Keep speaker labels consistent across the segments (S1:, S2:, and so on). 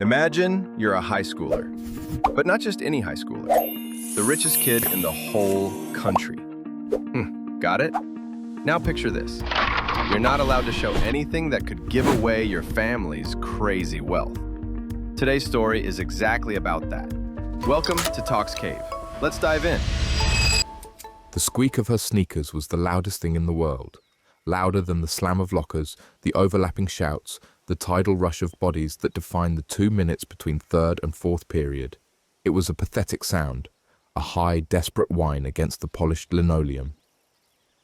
S1: Imagine you're a high schooler, but not just any high schooler, the richest kid in the whole country. Got it? Now picture this. You're not allowed to show anything that could give away your family's crazy wealth. Today's story is exactly about that. Welcome to Talks Cave. Let's dive in.
S2: The squeak of her sneakers was the loudest thing in the world, louder than the slam of lockers, the overlapping shouts, the tidal rush of bodies that defined the 2 minutes between third and fourth period. It was a pathetic sound, a high, desperate whine against the polished linoleum.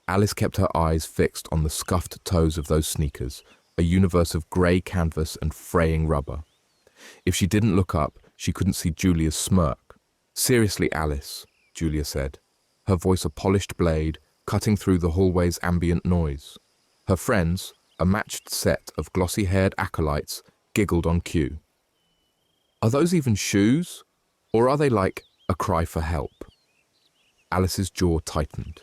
S2: Alice kept her eyes fixed on the scuffed toes of those sneakers, a universe of grey canvas and fraying rubber. If she didn't look up, she couldn't see Julia's smirk. "Seriously, Alice," Julia said, her voice a polished blade, cutting through the hallway's ambient noise. Her friends, a matched set of glossy-haired acolytes, giggled on cue. "Are those even shoes? Or are they like a cry for help?" Alice's jaw tightened.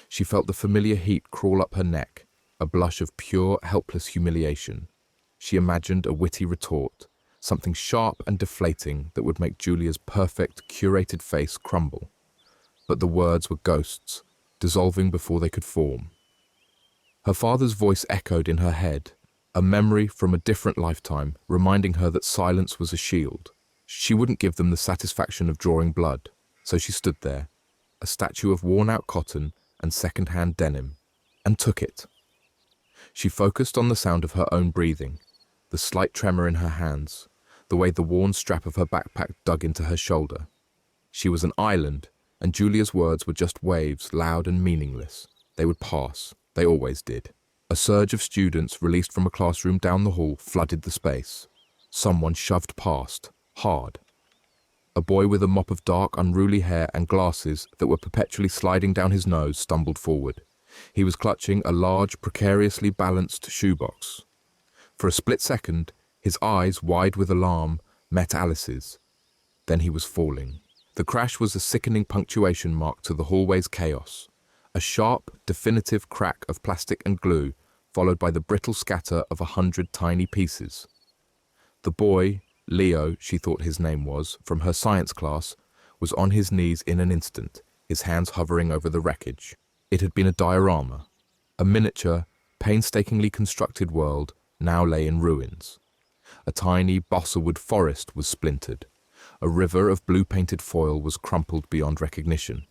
S2: She felt the familiar heat crawl up her neck, a blush of pure, helpless humiliation. She imagined a witty retort, something sharp and deflating that would make Julia's perfect, curated face crumble. But the words were ghosts, dissolving before they could form. Her father's voice echoed in her head, a memory from a different lifetime, reminding her that silence was a shield. She wouldn't give them the satisfaction of drawing blood, so she stood there, a statue of worn-out cotton and second-hand denim, and took it. She focused on the sound of her own breathing, the slight tremor in her hands, the way the worn strap of her backpack dug into her shoulder. She was an island, and Julia's words were just waves, loud and meaningless. They would pass. They always did. A surge of students released from a classroom down the hall flooded the space. Someone shoved past, hard. A boy with a mop of dark, unruly hair and glasses that were perpetually sliding down his nose stumbled forward. He was clutching a large, precariously balanced shoebox. For a split second, his eyes, wide with alarm, met Alice's. Then he was falling. The crash was a sickening punctuation mark to the hallway's chaos. A sharp, definitive crack of plastic and glue, followed by the brittle scatter of 100 tiny pieces. The boy, Leo, she thought his name was, from her science class, was on his knees in an instant, his hands hovering over the wreckage. It had been a diorama. A miniature, painstakingly constructed world now lay in ruins. A tiny balsa-wood forest was splintered. A river of blue-painted foil was crumpled beyond recognition.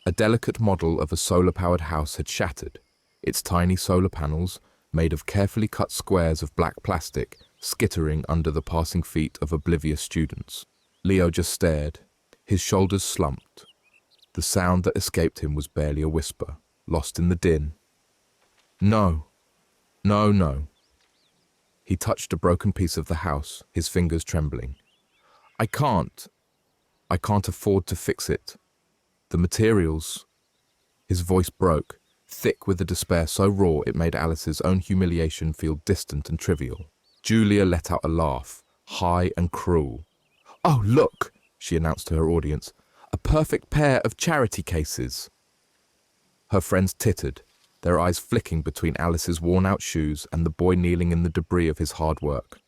S2: A delicate model of a solar-powered house had shattered, its tiny solar panels, made of carefully cut squares of black plastic, skittering under the passing feet of oblivious students. Leo just stared, his shoulders slumped. The sound that escaped him was barely a whisper, lost in the din. "No, no, no." He touched a broken piece of the house, his fingers trembling. I can't afford to fix it. The materials." His voice broke, thick with a despair so raw it made Alice's own humiliation feel distant and trivial. Julia let out a laugh, high and cruel. "Oh, look," she announced to her audience, "a perfect pair of charity cases." Her friends tittered, their eyes flicking between Alice's worn-out shoes and the boy kneeling in the debris of his hard work.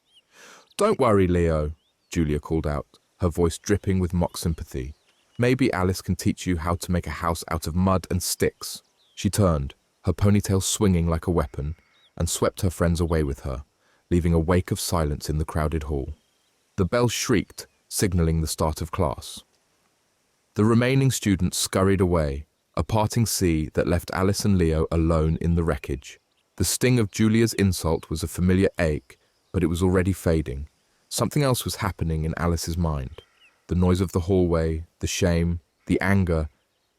S2: "Don't worry, Leo," Julia called out, her voice dripping with mock sympathy. "Maybe Alice can teach you how to make a house out of mud and sticks." She turned, her ponytail swinging like a weapon, and swept her friends away with her, leaving a wake of silence in the crowded hall. The bell shrieked, signaling the start of class. The remaining students scurried away, a parting sea that left Alice and Leo alone in the wreckage. The sting of Julia's insult was a familiar ache, but it was already fading. Something else was happening in Alice's mind. The noise of the hallway, the shame, the anger,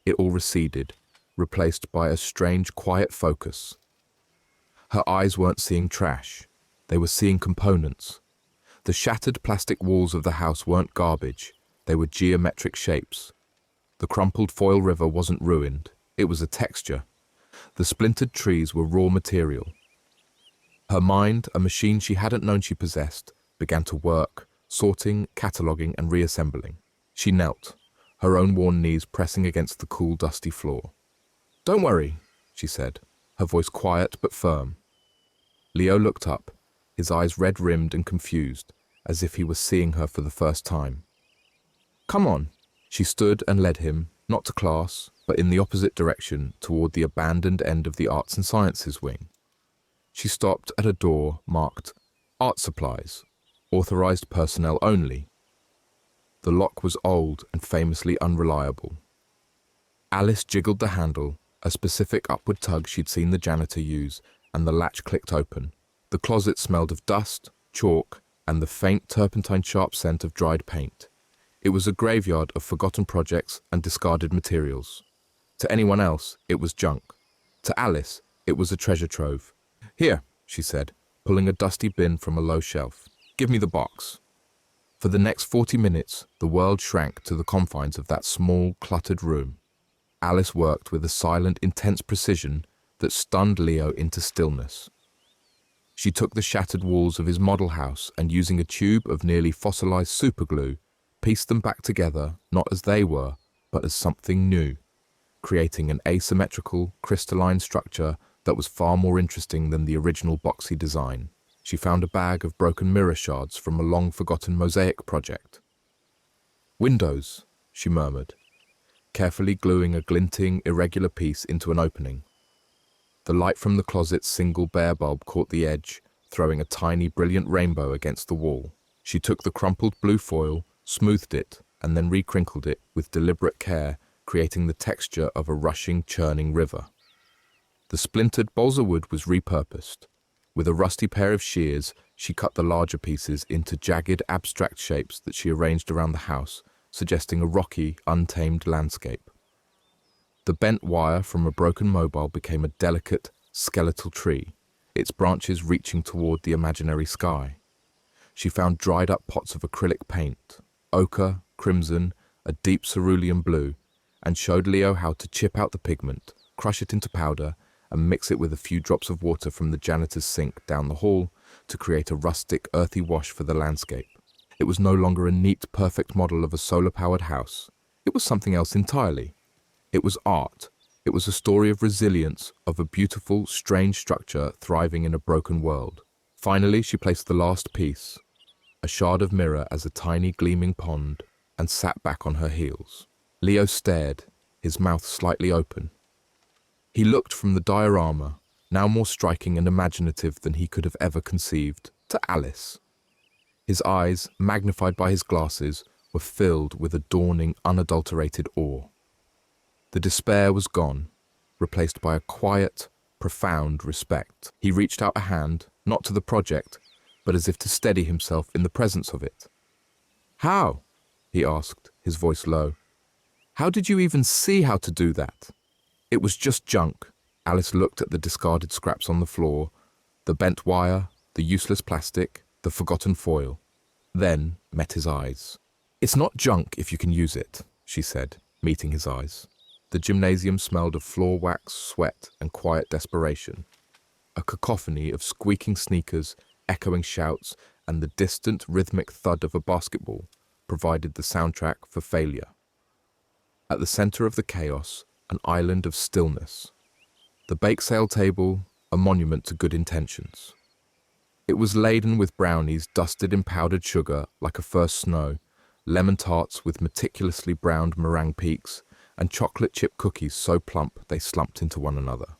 S2: it all receded, replaced by a strange, quiet focus. Her eyes weren't seeing trash. They were seeing components. The shattered plastic walls of the house weren't garbage. They were geometric shapes. The crumpled foil river wasn't ruined. It was a texture. The splintered trees were raw material. Her mind, a machine she hadn't known she possessed, began to work, sorting, cataloguing, and reassembling. She knelt, her own worn knees pressing against the cool, dusty floor. "Don't worry," she said, her voice quiet but firm. Leo looked up, his eyes red-rimmed and confused, as if he was seeing her for the first time. "Come on." She stood and led him, not to class, but in the opposite direction toward the abandoned end of the Arts and Sciences wing. She stopped at a door marked Art Supplies, Authorized Personnel Only. The lock was old and famously unreliable. Alice jiggled the handle, a specific upward tug she'd seen the janitor use, and the latch clicked open. The closet smelled of dust, chalk, and the faint turpentine-sharp scent of dried paint. It was a graveyard of forgotten projects and discarded materials. To anyone else, it was junk. To Alice, it was a treasure trove. "Here," she said, pulling a dusty bin from a low shelf. "Give me the box." For the next 40 minutes, the world shrank to the confines of that small, cluttered room. Alice worked with a silent, intense precision that stunned Leo into stillness. She took the shattered walls of his model house and, using a tube of nearly fossilized superglue, pieced them back together, not as they were, but as something new, creating an asymmetrical, crystalline structure that was far more interesting than the original boxy design. She found a bag of broken mirror shards from a long-forgotten mosaic project. "Windows," she murmured, carefully gluing a glinting, irregular piece into an opening. The light from the closet's single bare bulb caught the edge, throwing a tiny, brilliant rainbow against the wall. She took the crumpled blue foil, smoothed it, and then recrinkled it with deliberate care, creating the texture of a rushing, churning river. The splintered balsa wood was repurposed. With a rusty pair of shears, she cut the larger pieces into jagged, abstract shapes that she arranged around the house, suggesting a rocky, untamed landscape. The bent wire from a broken mobile became a delicate, skeletal tree, its branches reaching toward the imaginary sky. She found dried-up pots of acrylic paint, ochre, crimson, a deep cerulean blue, and showed Leo how to chip out the pigment, crush it into powder, and mix it with a few drops of water from the janitor's sink down the hall to create a rustic, earthy wash for the landscape. It was no longer a neat, perfect model of a solar-powered house. It was something else entirely. It was art. It was a story of resilience, of a beautiful, strange structure thriving in a broken world. Finally, she placed the last piece, a shard of mirror as a tiny gleaming pond, and sat back on her heels. Leo stared, his mouth slightly open. He looked from the diorama, now more striking and imaginative than he could have ever conceived, to Alice. His eyes, magnified by his glasses, were filled with a dawning, unadulterated awe. The despair was gone, replaced by a quiet, profound respect. He reached out a hand, not to the project, but as if to steady himself in the presence of it. "How?" he asked, his voice low. "How did you even see how to do that?" "It was just junk." Alice looked at the discarded scraps on the floor, the bent wire, the useless plastic, the forgotten foil, then met his eyes. "It's not junk if you can use it," she said, meeting his eyes. The gymnasium smelled of floor wax, sweat, and quiet desperation. A cacophony of squeaking sneakers, echoing shouts, and the distant, rhythmic thud of a basketball provided the soundtrack for failure. At the center of the chaos, an island of stillness. The bake sale table, a monument to good intentions. It was laden with brownies dusted in powdered sugar like a first snow, lemon tarts with meticulously browned meringue peaks, and chocolate chip cookies so plump they slumped into one another.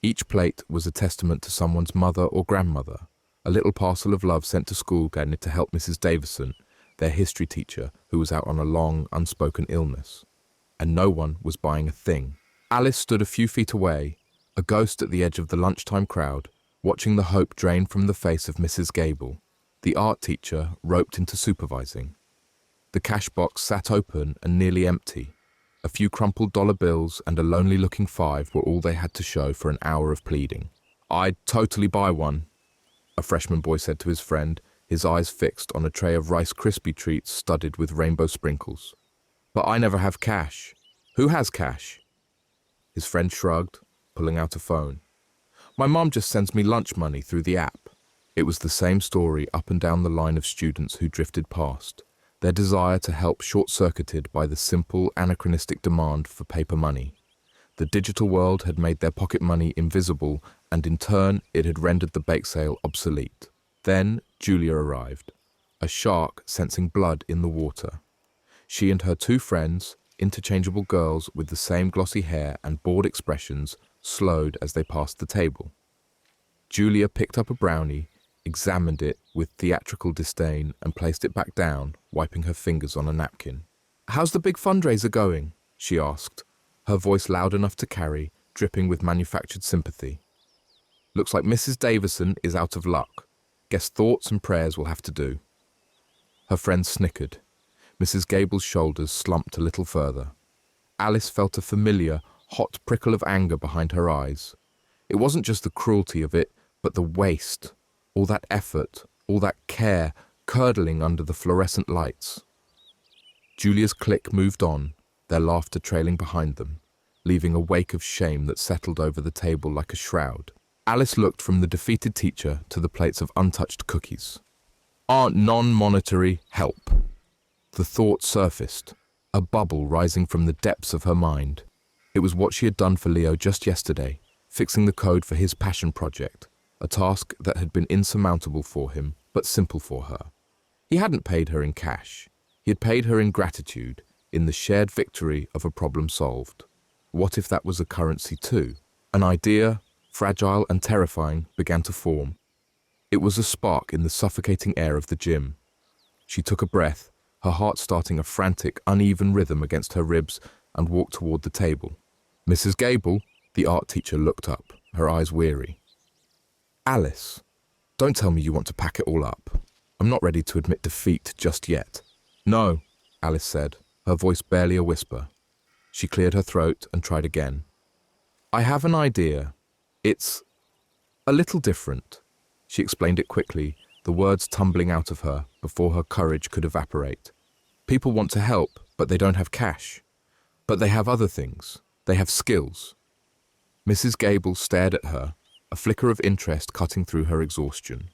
S2: Each plate was a testament to someone's mother or grandmother, a little parcel of love sent to school gathered to help Mrs. Davison, their history teacher, who was out on a long, unspoken illness. And no one was buying a thing. Alice stood a few feet away, a ghost at the edge of the lunchtime crowd, watching the hope drain from the face of Mrs. Gable, the art teacher roped into supervising. The cash box sat open and nearly empty. A few crumpled dollar bills and a lonely-looking $5 were all they had to show for an hour of pleading. "I'd totally buy one," a freshman boy said to his friend, his eyes fixed on a tray of Rice Krispie treats studded with rainbow sprinkles. "But I never have cash." "Who has cash?" His friend shrugged, pulling out a phone. "My mom just sends me lunch money through the app." It was the same story up and down the line of students who drifted past, their desire to help short-circuited by the simple, anachronistic demand for paper money. The digital world had made their pocket money invisible, and in turn it had rendered the bake sale obsolete. Then Julia arrived. a shark sensing blood in the water. She and her two friends, interchangeable girls with the same glossy hair and bored expressions, slowed as they passed the table. Julia picked up a brownie, examined it with theatrical disdain and placed it back down, wiping her fingers on a napkin. "How's the big fundraiser going?" she asked, her voice loud enough to carry, dripping with manufactured sympathy. "Looks like Mrs. Davison is out of luck. Guess thoughts and prayers will have to do." Her friend snickered. Mrs. Gable's shoulders slumped a little further. Alice felt a familiar, hot prickle of anger behind her eyes. It wasn't just the cruelty of it, but the waste, all that effort, all that care, curdling under the fluorescent lights. Julia's clique moved on, their laughter trailing behind them, leaving a wake of shame that settled over the table like a shroud. Alice looked from the defeated teacher to the plates of untouched cookies. "Aren't non-monetary help?" The thought surfaced, a bubble rising from the depths of her mind. It was what she had done for Leo just yesterday, fixing the code for his passion project, a task that had been insurmountable for him, but simple for her. He hadn't paid her in cash. He had paid her in gratitude, in the shared victory of a problem solved. What if that was a currency too? An idea, fragile and terrifying, began to form. It was a spark in the suffocating air of the gym. She took a breath, her heart starting a frantic, uneven rhythm against her ribs, and walked toward the table. "Mrs. Gable," the art teacher looked up, her eyes weary. "Alice, don't tell me you want to pack it all up. I'm not ready to admit defeat just yet." "No," Alice said, her voice barely a whisper. She cleared her throat and tried again. "I have an idea. It's a little different." She explained it quickly, the words tumbling out of her before her courage could evaporate. "People want to help, but they don't have cash. But they have other things. They have skills." Mrs. Gable stared at her, a flicker of interest cutting through her exhaustion.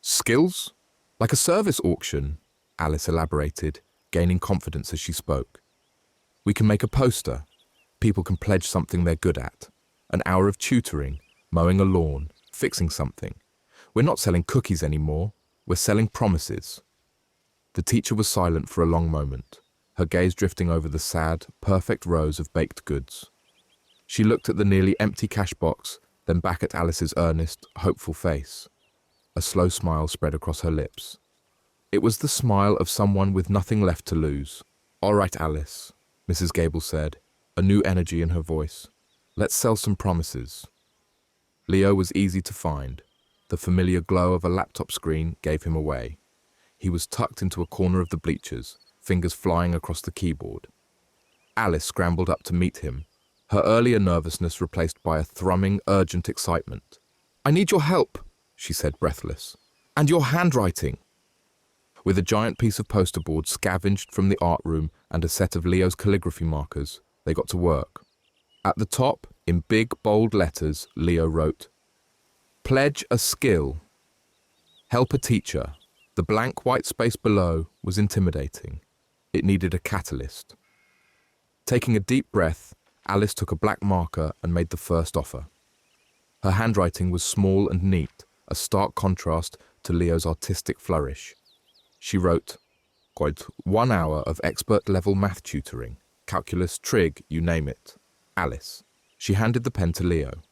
S2: "Skills? Like a service auction," Alice elaborated, gaining confidence as she spoke. "We can make a poster. People can pledge something they're good at. An hour of tutoring, mowing a lawn, fixing something. We're not selling cookies anymore. We're selling promises." The teacher was silent for a long moment, her gaze drifting over the sad, perfect rows of baked goods. She looked at the nearly empty cash box, then back at Alice's earnest, hopeful face. A slow smile spread across her lips. It was the smile of someone with nothing left to lose. "All right, Alice," Mrs. Gable said, a new energy in her voice. "Let's sell some promises." Leo was easy to find. The familiar glow of a laptop screen gave him away. He was tucked into a corner of the bleachers, fingers flying across the keyboard. Alice scrambled up to meet him, her earlier nervousness replaced by a thrumming, urgent excitement. "I need your help," she said, breathless. "And your handwriting." With a giant piece of poster board scavenged from the art room and a set of Leo's calligraphy markers, they got to work. At the top, in big, bold letters, Leo wrote, "Pledge a skill. Help a teacher." The blank white space below was intimidating. It needed a catalyst. Taking a deep breath, Alice took a black marker and made the first offer. Her handwriting was small and neat, a stark contrast to Leo's artistic flourish. She wrote, quote, "1 hour of expert-level math tutoring, calculus, trig, you name it. Alice." She handed the pen to Leo.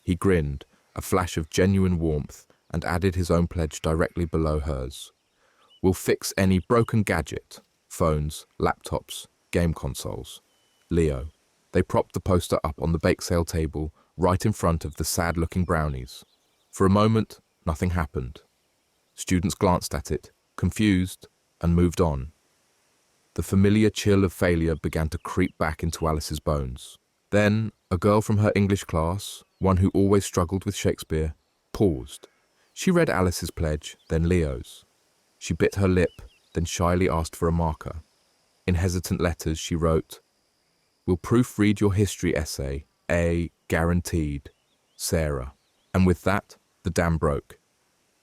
S2: He grinned, a flash of genuine warmth, and added his own pledge directly below hers. "We'll fix any broken gadget, phones, laptops, game consoles." Leo. They propped the poster up on the bake sale table, right in front of the sad-looking brownies. For a moment, nothing happened. Students glanced at it, confused, and moved on. The familiar chill of failure began to creep back into Alice's bones. Then, a girl from her English class, one who always struggled with Shakespeare, paused. She read Alice's pledge, then Leo's. She bit her lip, then shyly asked for a marker. In hesitant letters, she wrote, "Will proofread your history essay, A, guaranteed, Sarah." And with that, the dam broke.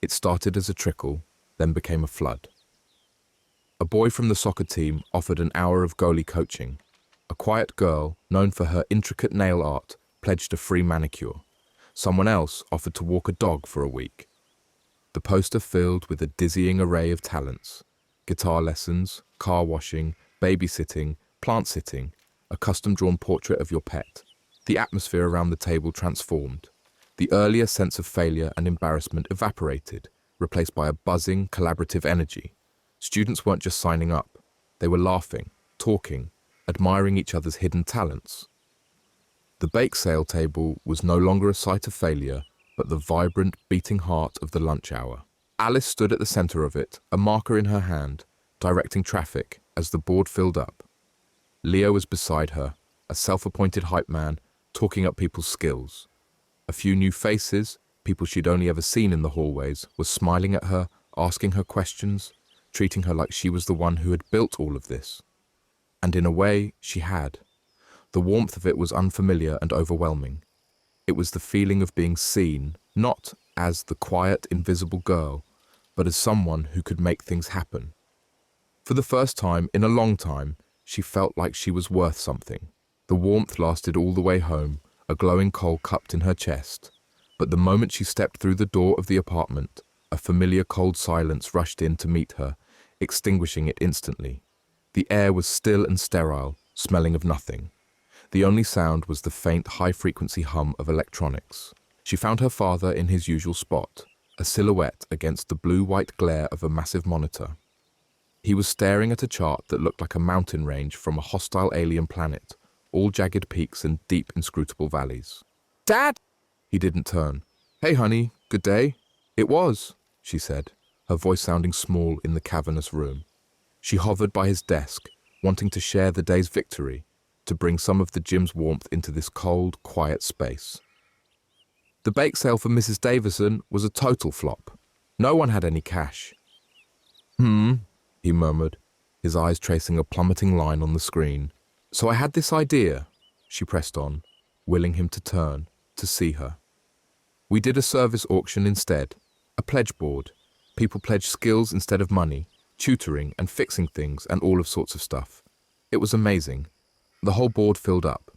S2: It started as a trickle, then became a flood. A boy from the soccer team offered an hour of goalie coaching. A quiet girl, known for her intricate nail art, pledged a free manicure. Someone else offered to walk a dog for a week. The poster filled with a dizzying array of talents: guitar lessons, car washing, babysitting, plant sitting, a custom-drawn portrait of your pet. The atmosphere around the table transformed. The earlier sense of failure and embarrassment evaporated, replaced by a buzzing, collaborative energy. Students weren't just signing up. They were laughing, talking, admiring each other's hidden talents. The bake sale table was no longer a site of failure, but the vibrant, beating heart of the lunch hour. Alice stood at the center of it, a marker in her hand, directing traffic as the board filled up. Leo was beside her, a self-appointed hype man, talking up people's skills. A few new faces, people she'd only ever seen in the hallways, were smiling at her, asking her questions, treating her like she was the one who had built all of this. And in a way, she had. The warmth of it was unfamiliar and overwhelming. It was the feeling of being seen, not as the quiet, invisible girl, but as someone who could make things happen. For the first time in a long time, she felt like she was worth something. The warmth lasted all the way home, a glowing coal cupped in her chest. But the moment she stepped through the door of the apartment, a familiar cold silence rushed in to meet her, extinguishing it instantly. The air was still and sterile, smelling of nothing. The only sound was the faint, high-frequency hum of electronics. She found her father in his usual spot, a silhouette against the blue-white glare of a massive monitor. He was staring at a chart that looked like a mountain range from a hostile alien planet, all jagged peaks and deep, inscrutable valleys. "Dad!" He didn't turn. "Hey, honey, good day." "It was," she said, her voice sounding small in the cavernous room. She hovered by his desk, wanting to share the day's victory, to bring some of the gym's warmth into this cold, quiet space. The bake sale for Mrs. Davison was a total flop. No one had any cash. He murmured, his eyes tracing a plummeting line on the screen. "So I had this idea," she pressed on, willing him to turn, to see her. "We did a service auction instead, a pledge board. People pledged skills instead of money, tutoring and fixing things and all of sorts of stuff. It was amazing. The whole board filled up."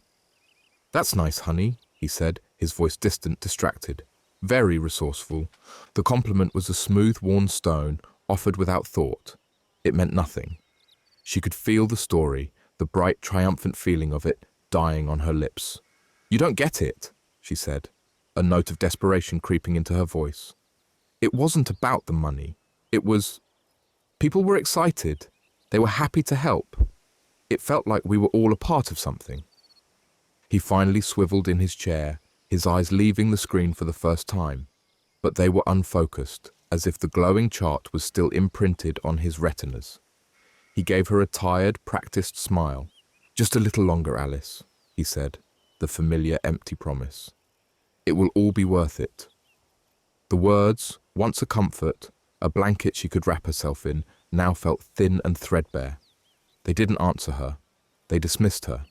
S2: "That's nice, honey," he said, his voice distant, distracted. "Very resourceful." The compliment was a smooth, worn stone, offered without thought. It meant nothing. She could feel the story, the bright, triumphant feeling of it, dying on her lips. "You don't get it," she said, a note of desperation creeping into her voice. "It wasn't about the money. It was... People were excited. They were happy to help. It felt like we were all a part of something." He finally swiveled in his chair, his eyes leaving the screen for the first time. But they were unfocused, as if the glowing chart was still imprinted on his retinas. He gave her a tired, practiced smile. "Just a little longer, Alice," he said, the familiar empty promise. "It will all be worth it." The words, once a comfort, a blanket she could wrap herself in, now felt thin and threadbare. They didn't answer her. They dismissed her.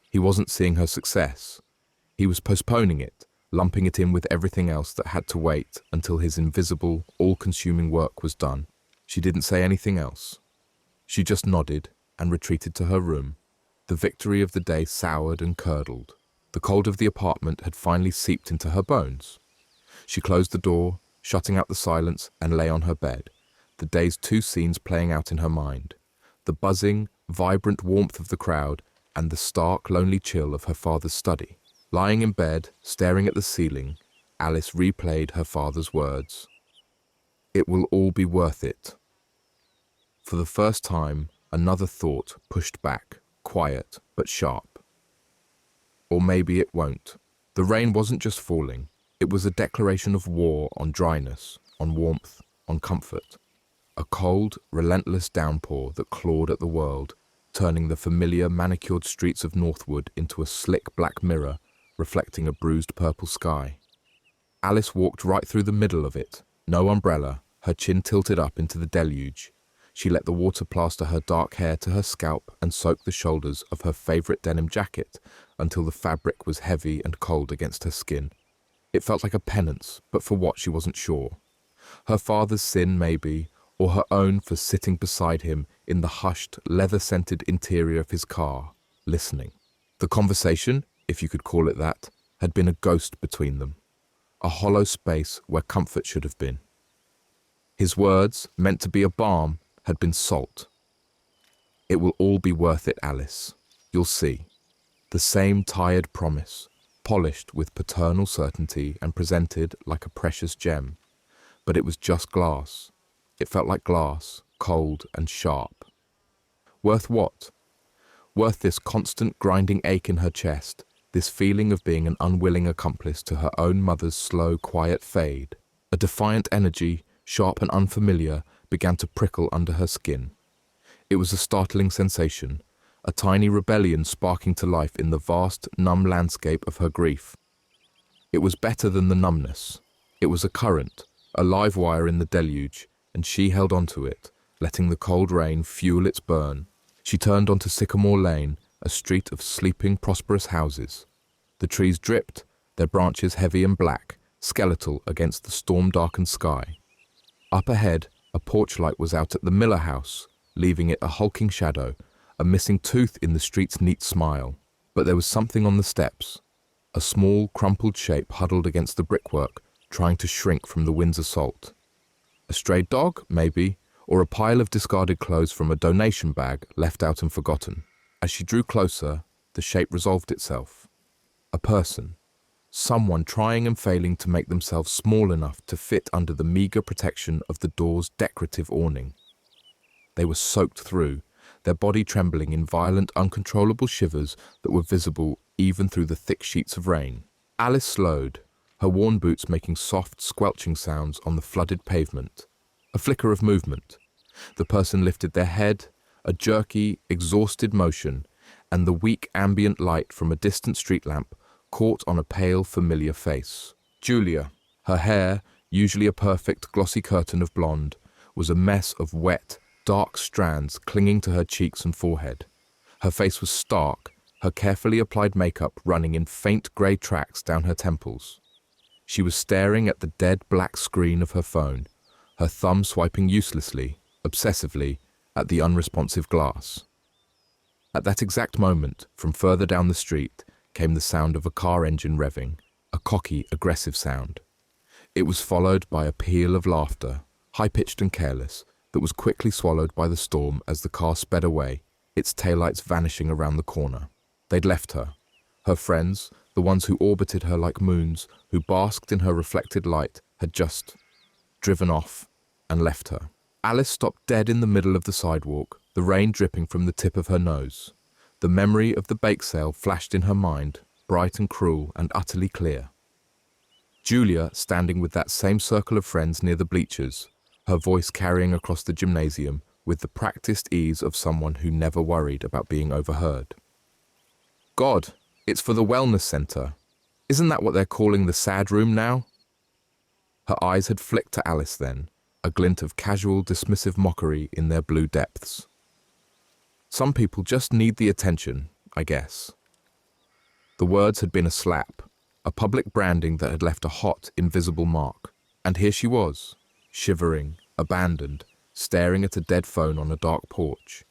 S2: He wasn't seeing her success. He was postponing it, lumping it in with everything else that had to wait until his invisible, all-consuming work was done. She didn't say anything else. She just nodded and retreated to her room. The victory of the day soured and curdled. The cold of the apartment had finally seeped into her bones. She closed the door, shutting out the silence, and lay on her bed, the day's two scenes playing out in her mind. The buzzing, vibrant warmth of the crowd and the stark, lonely chill of her father's study. Lying in bed, staring at the ceiling, Alice replayed her father's words. "It will all be worth it." For the first time, another thought pushed back, quiet but sharp. Or maybe it won't. The rain wasn't just falling. It was a declaration of war on dryness, on warmth, on comfort. A cold, relentless downpour that clawed at the world, turning the familiar, manicured streets of Northwood into a slick black mirror reflecting a bruised purple sky. Alice walked right through the middle of it, no umbrella, her chin tilted up into the deluge. She let the water plaster her dark hair to her scalp and soak the shoulders of her favorite denim jacket until the fabric was heavy and cold against her skin. It felt like a penance, but for what she wasn't sure. Her father's sin, maybe, or her own for sitting beside him in the hushed, leather-scented interior of his car, listening. The conversation, if you could call it that, had been a ghost between them, a hollow space where comfort should have been. His words, meant to be a balm, had been salt. "It will all be worth it, Alice. You'll see." The same tired promise, polished with paternal certainty and presented like a precious gem. But it was just glass. It felt like glass, cold and sharp. Worth what? Worth this constant grinding ache in her chest, this feeling of being an unwilling accomplice to her own mother's slow, quiet fade. A defiant energy, sharp and unfamiliar, began to prickle under her skin. It was a startling sensation, a tiny rebellion sparking to life in the vast, numb landscape of her grief. It was better than the numbness. It was a current, a live wire in the deluge, and she held onto it, letting the cold rain fuel its burn. She turned onto Sycamore Lane, a street of sleeping, prosperous houses. The trees dripped, their branches heavy and black, skeletal against the storm-darkened sky. Up ahead, a porch light was out at the Miller house, leaving it a hulking shadow, a missing tooth in the street's neat smile. But there was something on the steps, a small, crumpled shape huddled against the brickwork, trying to shrink from the wind's assault. A stray dog, maybe, or a pile of discarded clothes from a donation bag left out and forgotten. As she drew closer, the shape resolved itself. A person. Someone trying and failing to make themselves small enough to fit under the meager protection of the door's decorative awning. They were soaked through, their body trembling in violent, uncontrollable shivers that were visible even through the thick sheets of rain. Alice slowed, her worn boots making soft, squelching sounds on the flooded pavement. A flicker of movement. The person lifted their head, a jerky, exhausted motion, and the weak ambient light from a distant street lamp caught on a pale, familiar face. Julia. Her hair, usually a perfect, glossy curtain of blonde, was a mess of wet, dark strands clinging to her cheeks and forehead. Her face was stark, her carefully applied makeup running in faint grey tracks down her temples. She was staring at the dead black screen of her phone, her thumb swiping uselessly, obsessively, at the unresponsive glass. At that exact moment, from further down the street, came the sound of a car engine revving, a cocky, aggressive sound. It was followed by a peal of laughter, high-pitched and careless, that was quickly swallowed by the storm as the car sped away, its taillights vanishing around the corner. They'd left her. Her friends, the ones who orbited her like moons, who basked in her reflected light, had just driven off and left her. Alice stopped dead in the middle of the sidewalk, the rain dripping from the tip of her nose. The memory of the bake sale flashed in her mind, bright and cruel and utterly clear. Julia, standing with that same circle of friends near the bleachers, her voice carrying across the gymnasium with the practiced ease of someone who never worried about being overheard. God, it's for the wellness center. Isn't that what they're calling the sad room now? Her eyes had flicked to Alice then, a glint of casual, dismissive mockery in their blue depths. Some people just need the attention, I guess. The words had been a slap, a public branding that had left a hot, invisible mark. And here she was, shivering, abandoned, staring at a dead phone on a dark porch.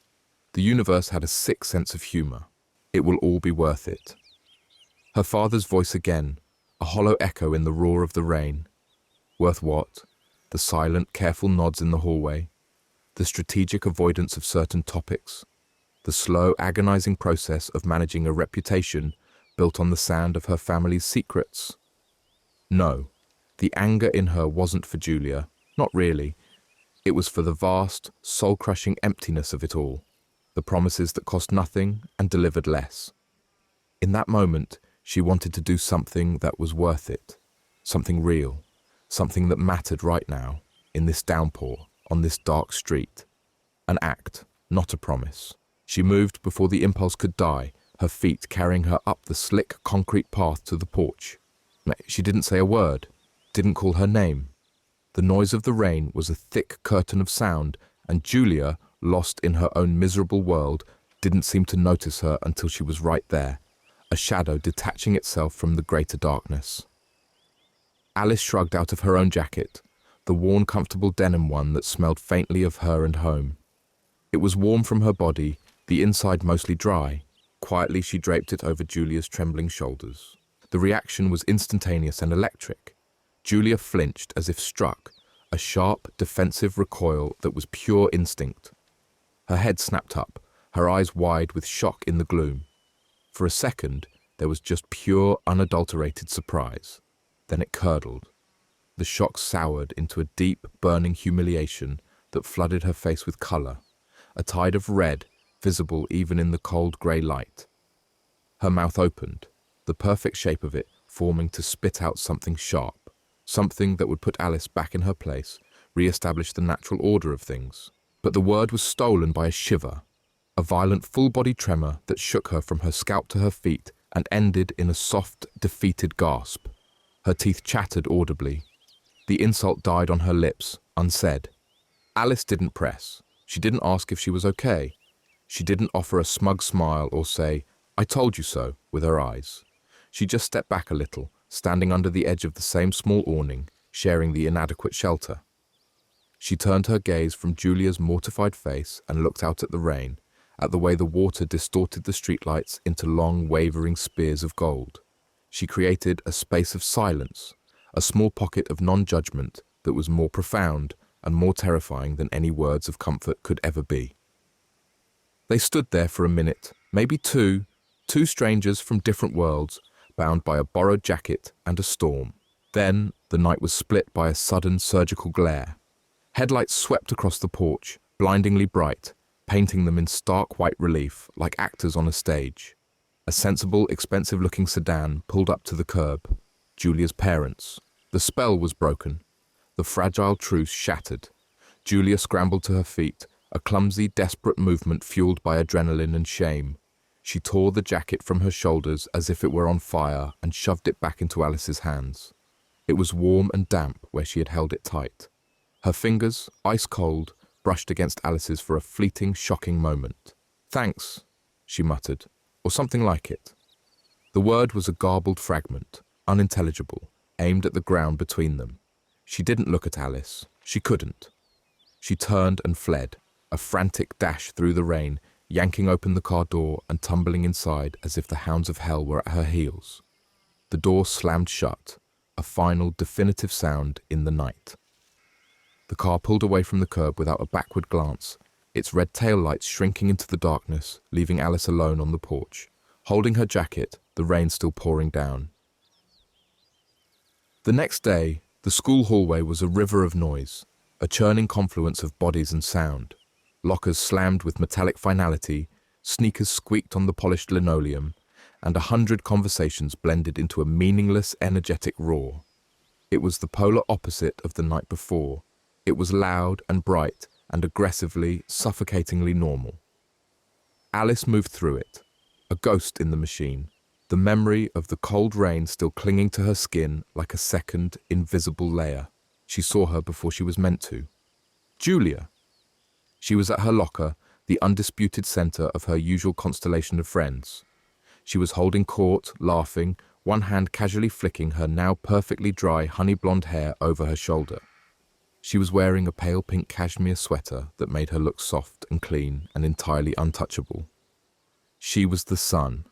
S2: The universe had a sick sense of humor. It will all be worth it. Her father's voice again, a hollow echo in the roar of the rain. Worth what? The silent, careful nods in the hallway, the strategic avoidance of certain topics, the slow, agonizing process of managing a reputation built on the sand of her family's secrets. No, the anger in her wasn't for Julia, not really. It was for the vast, soul-crushing emptiness of it all, the promises that cost nothing and delivered less. In that moment, she wanted to do something that was worth it, something real, something that mattered right now, in this downpour, on this dark street. An act, not a promise. She moved before the impulse could die, her feet carrying her up the slick concrete path to the porch. She didn't say a word, didn't call her name. The noise of the rain was a thick curtain of sound, and Julia, lost in her own miserable world, didn't seem to notice her until she was right there, a shadow detaching itself from the greater darkness. Alice shrugged out of her own jacket, the worn, comfortable denim one that smelled faintly of her and home. It was warm from her body, the inside mostly dry. Quietly she draped it over Julia's trembling shoulders. The reaction was instantaneous and electric. Julia flinched as if struck, a sharp, defensive recoil that was pure instinct. Her head snapped up, her eyes wide with shock in the gloom. For a second, there was just pure, unadulterated surprise. Then it curdled. The shock soured into a deep, burning humiliation that flooded her face with color, a tide of red visible even in the cold grey light. Her mouth opened, the perfect shape of it forming to spit out something sharp, something that would put Alice back in her place, re-establish the natural order of things. But the word was stolen by a shiver, a violent full-body tremor that shook her from her scalp to her feet and ended in a soft, defeated gasp. Her teeth chattered audibly. The insult died on her lips, unsaid. Alice didn't press. She didn't ask if she was okay. She didn't offer a smug smile or say, "I told you so," with her eyes. She just stepped back a little, standing under the edge of the same small awning, sharing the inadequate shelter. She turned her gaze from Julia's mortified face and looked out at the rain, at the way the water distorted the streetlights into long, wavering spears of gold. She created a space of silence, a small pocket of non-judgment that was more profound and more terrifying than any words of comfort could ever be. They stood there for a minute, maybe two strangers from different worlds, bound by a borrowed jacket and a storm. Then the night was split by a sudden surgical glare. Headlights swept across the porch, blindingly bright, painting them in stark white relief, like actors on a stage. A sensible, expensive-looking sedan pulled up to the curb. Julia's parents. The spell was broken. The fragile truce shattered. Julia scrambled to her feet, a clumsy, desperate movement fueled by adrenaline and shame. She tore the jacket from her shoulders as if it were on fire and shoved it back into Alice's hands. It was warm and damp where she had held it tight. Her fingers, ice cold, brushed against Alice's for a fleeting, shocking moment. "Thanks," she muttered, or something like it. The word was a garbled fragment, unintelligible, aimed at the ground between them. She didn't look at Alice. She couldn't. She turned and fled, a frantic dash through the rain, yanking open the car door and tumbling inside as if the hounds of hell were at her heels. The door slammed shut, a final, definitive sound in the night. The car pulled away from the curb without a backward glance, its red taillights shrinking into the darkness, leaving Alice alone on the porch, holding her jacket, the rain still pouring down. The next day, the school hallway was a river of noise, a churning confluence of bodies and sound. Lockers slammed with metallic finality, sneakers squeaked on the polished linoleum, and 100 conversations blended into a meaningless, energetic roar. It was the polar opposite of the night before. It was loud and bright and aggressively, suffocatingly normal. Alice moved through it, a ghost in the machine, the memory of the cold rain still clinging to her skin like a second, invisible layer. She saw her before she was meant to. Julia. She was at her locker, the undisputed center of her usual constellation of friends. She was holding court, laughing, one hand casually flicking her now perfectly dry honey-blonde hair over her shoulder. She was wearing a pale pink cashmere sweater that made her look soft and clean and entirely untouchable. She was the sun,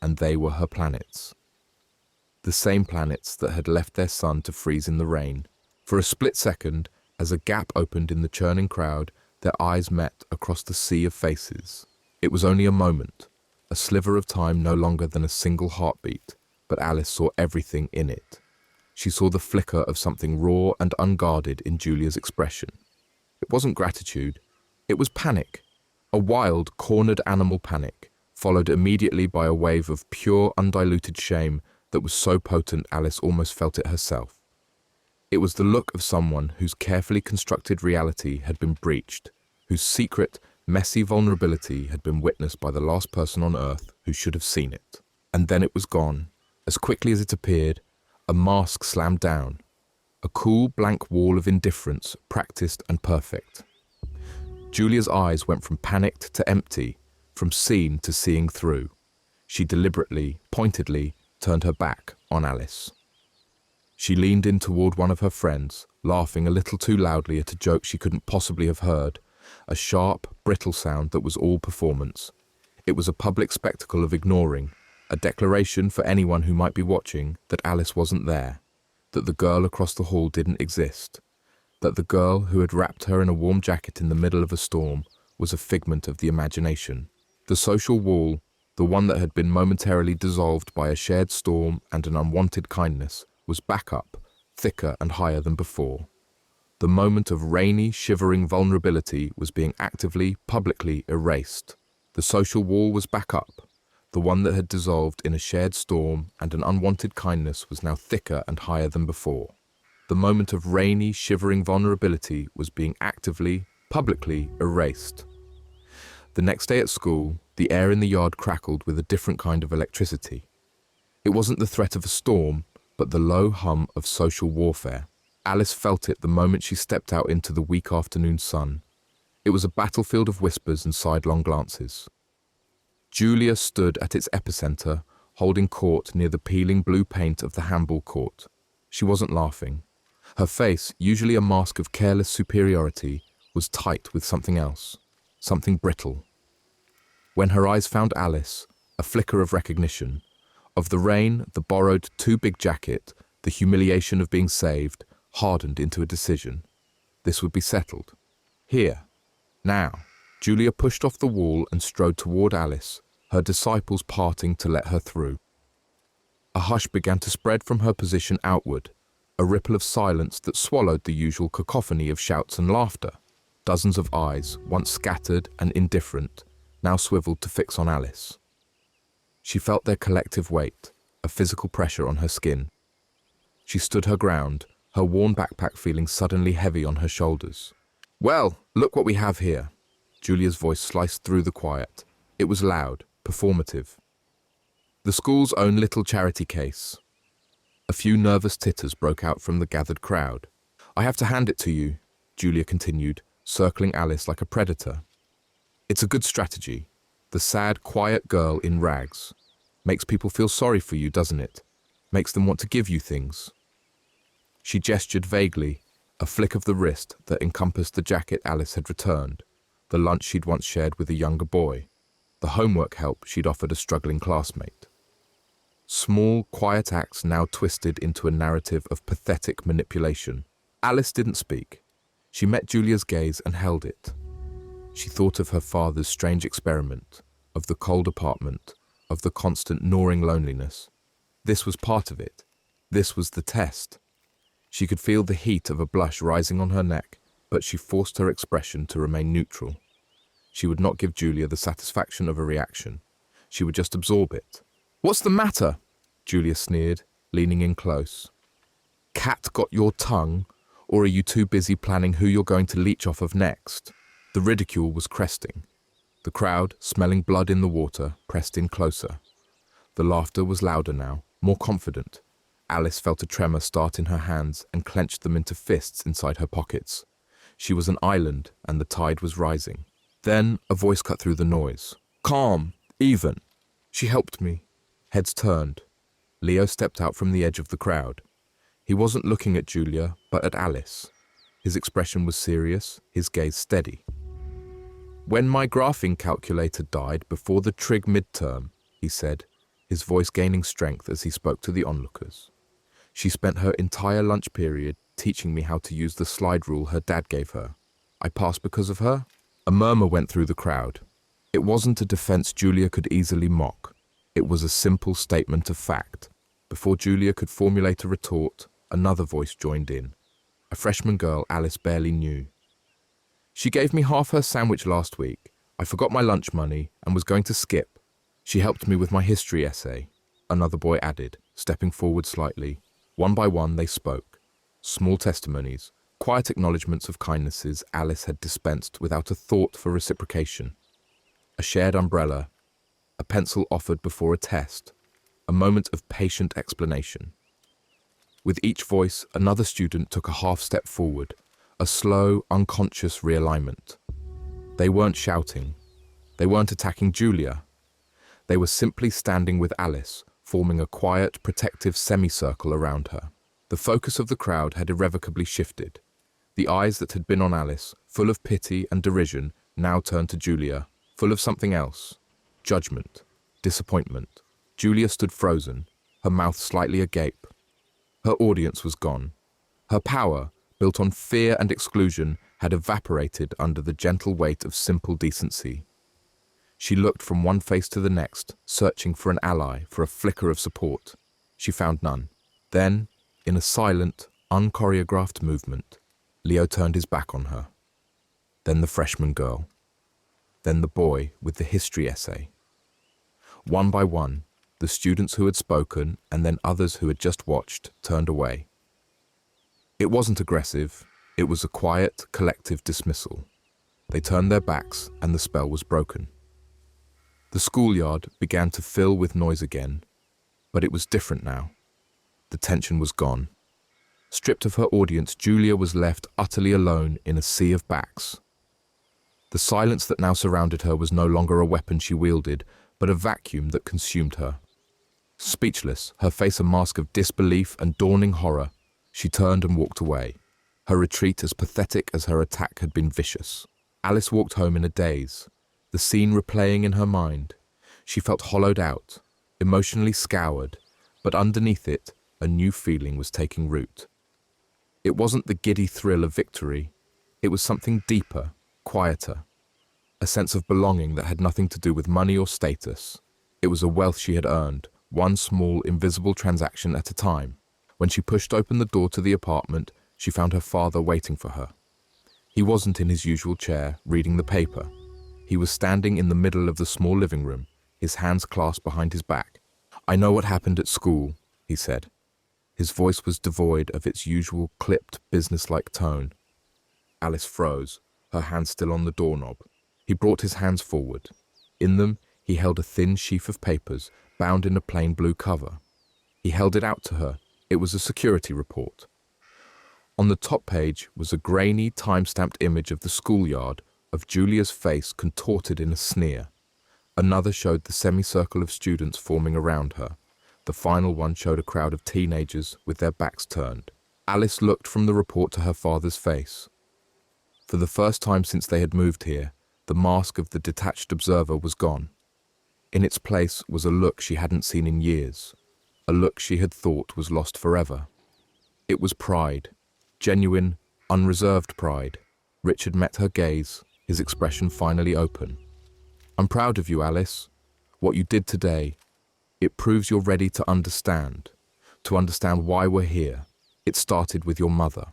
S2: and they were her planets. The same planets that had left their sun to freeze in the rain. For a split second, as a gap opened in the churning crowd, their eyes met across the sea of faces. It was only a moment, a sliver of time no longer than a single heartbeat, but Alice saw everything in it. She saw the flicker of something raw and unguarded in Julia's expression. It wasn't gratitude, it was panic. A wild, cornered animal panic, followed immediately by a wave of pure, undiluted shame that was so potent Alice almost felt it herself. It was the look of someone whose carefully constructed reality had been breached, whose secret, messy vulnerability had been witnessed by the last person on earth who should have seen it. And then it was gone. As quickly as it appeared, a mask slammed down, a cool, blank wall of indifference, practiced and perfect. Julia's eyes went from panicked to empty, from seen to seeing through. She deliberately, pointedly, turned her back on Alice. She leaned in toward one of her friends, laughing a little too loudly at a joke she couldn't possibly have heard, a sharp, brittle sound that was all performance. It was a public spectacle of ignoring, a declaration for anyone who might be watching that Alice wasn't there, that the girl across the hall didn't exist. that the girl who had wrapped her in a warm jacket in the middle of a storm was a figment of the imagination. The social wall, the one that had been momentarily dissolved by a shared storm and an unwanted kindness, was back up, thicker and higher than before. The moment of rainy, shivering vulnerability was being actively, publicly erased. The social wall was back up. The one that had dissolved in a shared storm and an unwanted kindness was now thicker and higher than before. The moment of rainy, shivering vulnerability was being actively, publicly erased. The next day at school, the air in the yard crackled with a different kind of electricity. It wasn't the threat of a storm, but the low hum of social warfare. Alice felt it the moment she stepped out into the weak afternoon sun. It was a battlefield of whispers and sidelong glances. Julia stood at its epicenter, holding court near the peeling blue paint of the handball court. She wasn't laughing. Her face, usually a mask of careless superiority, was tight with something else, something brittle. When her eyes found Alice, a flicker of recognition, of the rain, the borrowed too-big jacket, the humiliation of being saved, hardened into a decision. This would be settled. Here. Now. Julia pushed off the wall and strode toward Alice, her disciples parting to let her through. A hush began to spread from her position outward, a ripple of silence that swallowed the usual cacophony of shouts and laughter. Dozens of eyes, once scattered and indifferent, now swiveled to fix on Alice. She felt their collective weight, a physical pressure on her skin. She stood her ground, her worn backpack feeling suddenly heavy on her shoulders. "Well, look what we have here." Julia's voice sliced through the quiet. It was loud, performative. The school's own little charity case. A few nervous titters broke out from the gathered crowd. "I have to hand it to you," Julia continued, circling Alice like a predator. "It's a good strategy. The sad, quiet girl in rags. Makes people feel sorry for you, doesn't it? Makes them want to give you things." She gestured vaguely, a flick of the wrist that encompassed the jacket Alice had returned, the lunch she'd once shared with a younger boy, the homework help she'd offered a struggling classmate. Small, quiet acts now twisted into a narrative of pathetic manipulation. Alice didn't speak. She met Julia's gaze and held it. She thought of her father's strange experiment, of the cold apartment, of the constant gnawing loneliness. This was part of it. This was the test. She could feel the heat of a blush rising on her neck, but she forced her expression to remain neutral. She would not give Julia the satisfaction of a reaction. She would just absorb it. "What's the matter?" Julia sneered, leaning in close. "Cat got your tongue, or are you too busy planning who you're going to leech off of next?" The ridicule was cresting. The crowd, smelling blood in the water, pressed in closer. The laughter was louder now, more confident. Alice felt a tremor start in her hands and clenched them into fists inside her pockets. She was an island, and the tide was rising. Then a voice cut through the noise. "Calm, even." "She helped me." Heads turned. Leo stepped out from the edge of the crowd. He wasn't looking at Julia, but at Alice. His expression was serious, his gaze steady. "When my graphing calculator died before the trig midterm," he said, his voice gaining strength as he spoke to the onlookers. "She spent her entire lunch period teaching me how to use the slide rule her dad gave her. I passed because of her." A murmur went through the crowd. It wasn't a defense Julia could easily mock. It was a simple statement of fact. Before Julia could formulate a retort, another voice joined in. A freshman girl Alice barely knew. "She gave me half her sandwich last week. I forgot my lunch money and was going to skip. She helped me with my history essay," another boy added, stepping forward slightly. One by one they spoke. Small testimonies, quiet acknowledgements of kindnesses Alice had dispensed without a thought for reciprocation. A shared umbrella, a pencil offered before a test, a moment of patient explanation. With each voice, another student took a half step forward, a slow, unconscious realignment. They weren't shouting. They weren't attacking Julia. They were simply standing with Alice, forming a quiet, protective semicircle around her. The focus of the crowd had irrevocably shifted. The eyes that had been on Alice, full of pity and derision, now turned to Julia, full of something else. Judgment, disappointment. Julia stood frozen, her mouth slightly agape. Her audience was gone. Her power, built on fear and exclusion, had evaporated under the gentle weight of simple decency. She looked from one face to the next, searching for an ally, for a flicker of support. She found none. Then, in a silent, unchoreographed movement, Leo turned his back on her. Then the freshman girl. Then the boy with the history essay. One by one, the students who had spoken and then others who had just watched turned away. It wasn't aggressive, it was a quiet, collective dismissal. They turned their backs and the spell was broken. The schoolyard began to fill with noise again, but it was different now. The tension was gone. Stripped of her audience, Julia was left utterly alone in a sea of backs. The silence that now surrounded her was no longer a weapon she wielded, but a vacuum that consumed her. Speechless, her face a mask of disbelief and dawning horror, she turned and walked away, her retreat as pathetic as her attack had been vicious. Alice walked home in a daze, the scene replaying in her mind. She felt hollowed out, emotionally scoured, but underneath it, a new feeling was taking root. It wasn't the giddy thrill of victory, it was something deeper, quieter, a sense of belonging that had nothing to do with money or status. It was a wealth she had earned, one small, invisible transaction at a time. When she pushed open the door to the apartment, she found her father waiting for her. He wasn't in his usual chair, reading the paper. He was standing in the middle of the small living room, his hands clasped behind his back. "I know what happened at school," he said. His voice was devoid of its usual clipped, businesslike tone. Alice froze, her hand still on the doorknob. He brought his hands forward. In them, he held a thin sheaf of papers, bound in a plain blue cover. He held it out to her. It was a security report. On the top page was a grainy, time-stamped image of the schoolyard, of Julia's face contorted in a sneer. Another showed the semicircle of students forming around her. The final one showed a crowd of teenagers with their backs turned. Alice looked from the report to her father's face. For the first time since they had moved here, the mask of the detached observer was gone. In its place was a look she hadn't seen in years, a look she had thought was lost forever. It was pride, genuine, unreserved pride. Richard met her gaze, his expression finally open. "I'm proud of you, Alice. What you did today, it proves you're ready to understand why we're here. It started with your mother."